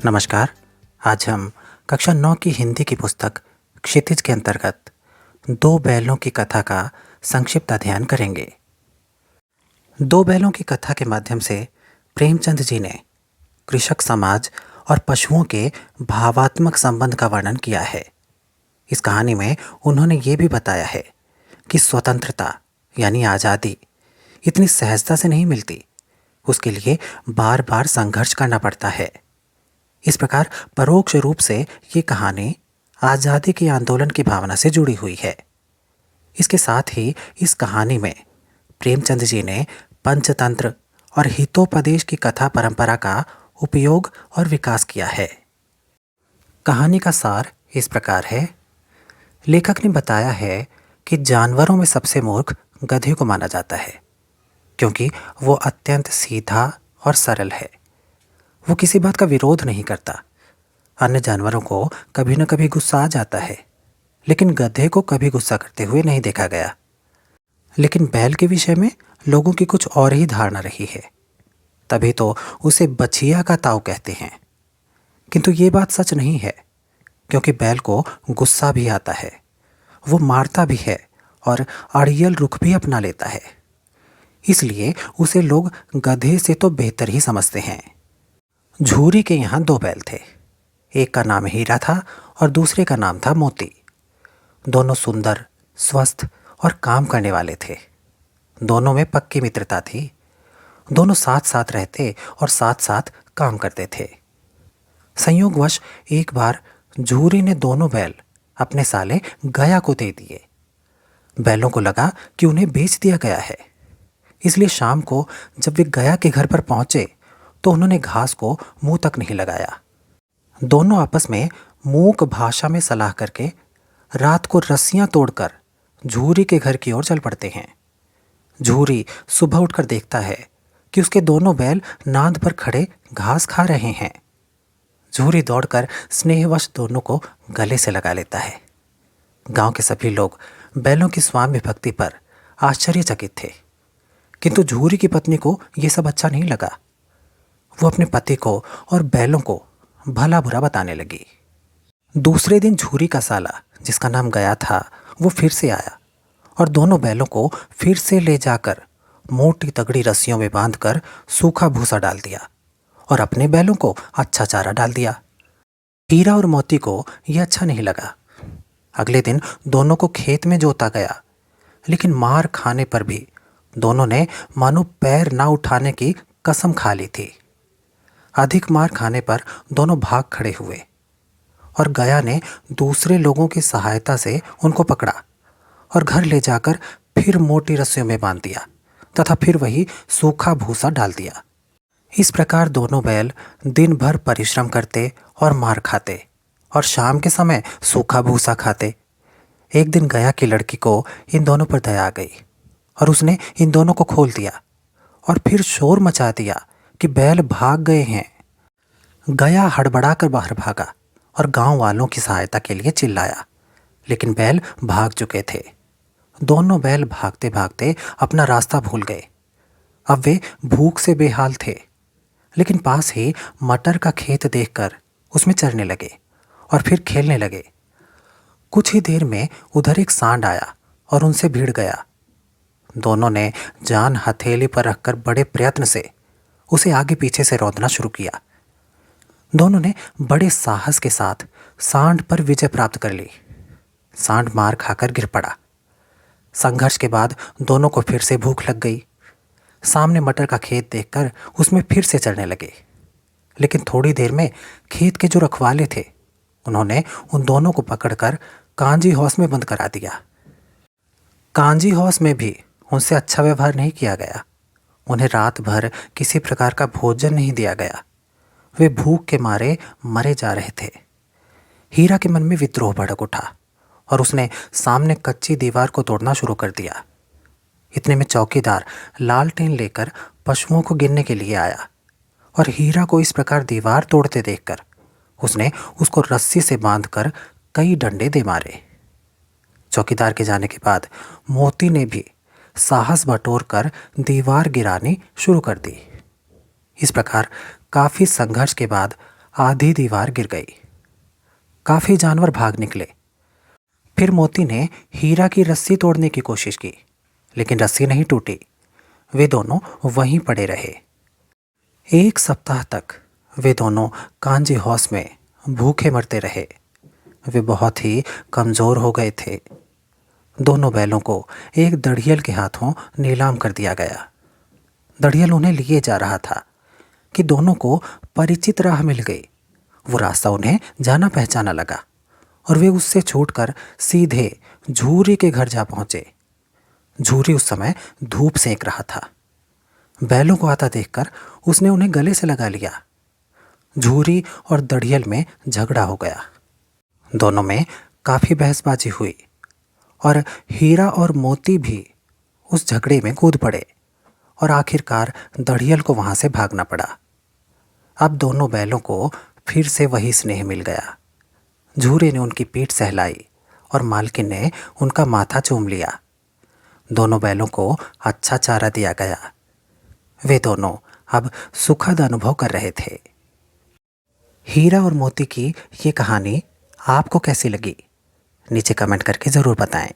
नमस्कार। आज हम कक्षा 9 की हिंदी की पुस्तक क्षितिज के अंतर्गत दो बैलों की कथा का संक्षिप्त अध्ययन करेंगे। दो बैलों की कथा के माध्यम से प्रेमचंद जी ने कृषक समाज और पशुओं के भावात्मक संबंध का वर्णन किया है। इस कहानी में उन्होंने ये भी बताया है कि स्वतंत्रता यानी आज़ादी इतनी सहजता से नहीं मिलती, उसके लिए बार बार संघर्ष करना पड़ता है। इस प्रकार परोक्ष रूप से ये कहानी आज़ादी के आंदोलन की भावना से जुड़ी हुई है। इसके साथ ही इस कहानी में प्रेमचंद जी ने पंचतंत्र और हितोपदेश की कथा परंपरा का उपयोग और विकास किया है। कहानी का सार इस प्रकार है। लेखक ने बताया है कि जानवरों में सबसे मूर्ख गधे को माना जाता है, क्योंकि वो अत्यंत सीधा और सरल है। वो किसी बात का विरोध नहीं करता। अन्य जानवरों को कभी न कभी गुस्सा आ जाता है, लेकिन गधे को कभी गुस्सा करते हुए नहीं देखा गया। लेकिन बैल के विषय में लोगों की कुछ और ही धारणा रही है, तभी तो उसे बछिया का ताऊ कहते हैं। किंतु ये बात सच नहीं है, क्योंकि बैल को गुस्सा भी आता है, वो मारता भी है और अड़ियल रुख भी अपना लेता है। इसलिए उसे लोग गधे से तो बेहतर ही समझते हैं। झूरी के यहाँ दो बैल थे। एक का नाम हीरा था और दूसरे का नाम था मोती। दोनों सुंदर, स्वस्थ और काम करने वाले थे। दोनों में पक्की मित्रता थी। दोनों साथ साथ रहते और साथ साथ काम करते थे। संयोगवश एक बार झूरी ने दोनों बैल अपने साले गया को दे दिए। बैलों को लगा कि उन्हें बेच दिया गया है, इसलिए शाम को जब वे गया के घर पर पहुंचे तो उन्होंने घास को मुंह तक नहीं लगाया। दोनों आपस में मूक भाषा में सलाह करके रात को रस्सियां तोड़कर झूरी के घर की ओर चल पड़ते हैं। झूरी सुबह उठकर देखता है कि उसके दोनों बैल नांद पर खड़े घास खा रहे हैं। झूरी दौड़कर स्नेहवश दोनों को गले से लगा लेता है। गांव के सभी लोग बैलों की स्वामी भक्ति पर आश्चर्यचकित थे, किंतु झूरी की पत्नी को यह सब अच्छा नहीं लगा। वो अपने पति को और बैलों को भला बुरा बताने लगी। दूसरे दिन झूरी का साला, जिसका नाम गया था, वो फिर से आया और दोनों बैलों को फिर से ले जाकर मोटी तगड़ी रस्सियों में बांधकर सूखा भूसा डाल दिया और अपने बैलों को अच्छा चारा डाल दिया। हीरा और मोती को यह अच्छा नहीं लगा। अगले दिन दोनों को खेत में जोता गया, लेकिन मार खाने पर भी दोनों ने मानो पैर ना उठाने की कसम खा ली थी। अधिक मार खाने पर दोनों भाग खड़े हुए और गया ने दूसरे लोगों की सहायता से उनको पकड़ा और घर ले जाकर फिर मोटी रस्सियों में बांध दिया तथा फिर वही सूखा भूसा डाल दिया। इस प्रकार दोनों बैल दिन भर परिश्रम करते और मार खाते और शाम के समय सूखा भूसा खाते। एक दिन गया की लड़की को इन दोनों पर दया आ गई और उसने इन दोनों को खोल दिया और फिर शोर मचा दिया कि बैल भाग गए हैं। गया हड़बड़ाकर बाहर भागा और गांव वालों की सहायता के लिए चिल्लाया, लेकिन बैल भाग चुके थे। दोनों बैल भागते भागते अपना रास्ता भूल गए। अब वे भूख से बेहाल थे, लेकिन पास ही मटर का खेत देखकर उसमें चरने लगे और फिर खेलने लगे। कुछ ही देर में उधर एक सांड आया और उनसे भिड़ गया। दोनों ने जान हथेली पर रखकर बड़े प्रयत्न से उसे आगे पीछे से रौंदना शुरू किया। दोनों ने बड़े साहस के साथ सांड पर विजय प्राप्त कर ली। सांड मार खाकर गिर पड़ा। संघर्ष के बाद दोनों को फिर से भूख लग गई। सामने मटर का खेत देखकर उसमें फिर से चढ़ने लगे, लेकिन थोड़ी देर में खेत के जो रखवाले थे उन्होंने उन दोनों को पकड़कर कांजी हाउस में बंद करा दिया। कांजी हाउस में भी उनसे अच्छा व्यवहार नहीं किया गया। उन्हें रात भर किसी प्रकार का भोजन नहीं दिया गया। वे भूख के मारे मरे जा रहे थे। हीरा के मन में विद्रोह भड़क उठा और उसने सामने कच्ची दीवार को तोड़ना शुरू कर दिया। इतने में चौकीदार लालटेन लेकर पशुओं को गिनने के लिए आया और हीरा को इस प्रकार दीवार तोड़ते देखकर उसने उसको रस्सी से बांधकर कई डंडे दे मारे। चौकीदार के जाने के बाद मोती ने भी साहस बटोरकर दीवार गिरानी शुरू कर दी। इस प्रकार काफी संघर्ष के बाद आधी दीवार गिर गई। काफी जानवर भाग निकले। फिर मोती ने हीरा की रस्सी तोड़ने की कोशिश की, लेकिन रस्सी नहीं टूटी। वे दोनों वहीं पड़े रहे। 1 सप्ताह तक वे दोनों कांजी हाउस में भूखे मरते रहे। वे बहुत ही कमजोर हो गए थे। दोनों बैलों को एक दड़ियल के हाथों नीलाम कर दिया गया। दड़ियल उन्हें लिए जा रहा था कि दोनों को परिचित राह मिल गई। वो रास्ता उन्हें जाना पहचाना लगा और वे उससे छूटकर सीधे झूरी के घर जा पहुंचे। झूरी उस समय धूप सेंक रहा था। बैलों को आता देखकर उसने उन्हें गले से लगा लिया। झूरी और दड़ियल में झगड़ा हो गया। दोनों में काफी बहसबाजी हुई और हीरा और मोती भी उस झगड़े में कूद पड़े और आखिरकार दड़ियल को वहां से भागना पड़ा। अब दोनों बैलों को फिर से वही स्नेह मिल गया। झूरे ने उनकी पीठ सहलाई और मालकिन ने उनका माथा चूम लिया। दोनों बैलों को अच्छा चारा दिया गया। वे दोनों अब सुखद अनुभव कर रहे थे। हीरा और मोती की ये कहानी आपको कैसी लगी? नीचे कमेंट करके ज़रूर बताएं।